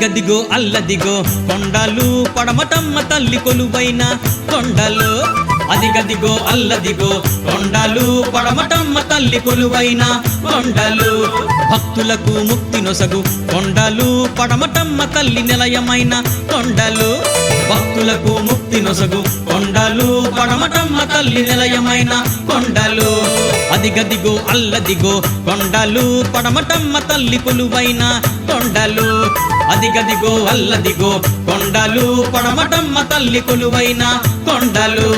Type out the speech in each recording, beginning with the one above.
అదిగదిగో అల్లదిగో కొండలు పడమటమ్మ తల్లి కొలువైన కొండలు అదిగదిగో అల్లదిగో కొండలు పడమటమ్మ తల్లి కొలువైన కొండలు భక్తులకు ముక్తి నొసగు కొండలు పడమటమ్మ తల్లి నిలయమైన కొండలు భక్తులకు ముక్తి నొసగు కొండలు పడమటమ్మ తల్లి నిలయమైన కొండలు అదిగదిగో అల్లదిగో కొండలు పడమటమ్మ తల్లి కొలువైన కొండలు అదిగదిగో అల్లదిగో కొండలు పడమటమ్మ తల్లి కొలువైన కొండలు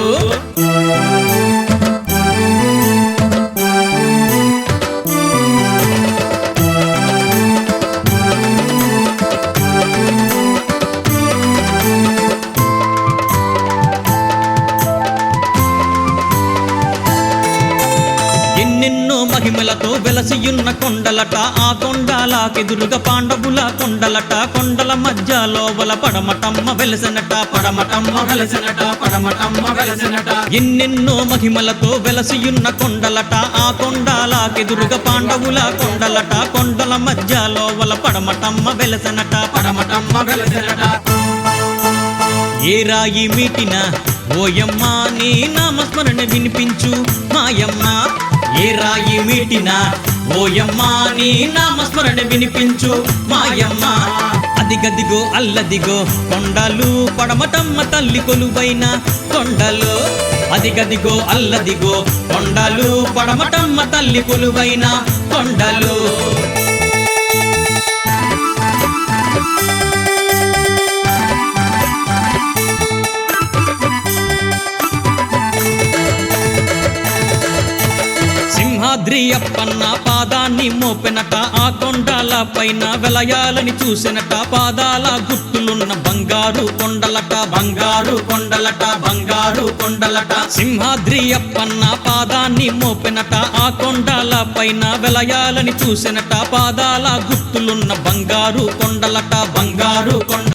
ఎన్నెన్నో మహిమలతో వెలసియున్న కొండలట ఆ కొండలకెదురుగా పాండవుల కొండలట కొండల మధ్య లోవల పడమటమ్మ వెలసనట పడమటమ్మ వెలసనట పడమటమ్మ వెలసనట ఎన్నెన్నో మహిమలతో వెలసియున్న కొండలట ఆ కొండలకెదురుగా పాండవుల కొండలట కొండల మధ్య లోవల పడమటమ్మ వెలసనట పడమటమ్మ వెలసనట ఏ రాయి మీటిన ఓయమ్మ నీ నామస్మరణ వినిపించు మాయమ్మ ఏ రాయి మీటిన ఓయమ్మ నీ నామస్మరణ వినిపించు మాయమ్మ అదిగదిగో అల్లదిగో కొండలు పడమటమ్మ తల్లి కొలువైన కొండలు అదిగదిగో అల్లదిగో కొండలు పడమటమ్మ తల్లి కొలువైన కొండలు సింహాద్రి అప్పన్న పాదాన్ని మోపెనట ఆ కొండల పైన వెలయాలని చూసినట పాదాల గుర్తులున్న బంగారు కొండలట బంగారు కొండలట బంగారు కొండలట సింహాద్రి అప్పన్న పాదాన్ని మోపెనట ఆ కొండల పైన వెలయాలని చూసినట పాదాల గుర్తులున్న బంగారు కొండలట బంగారు కొండ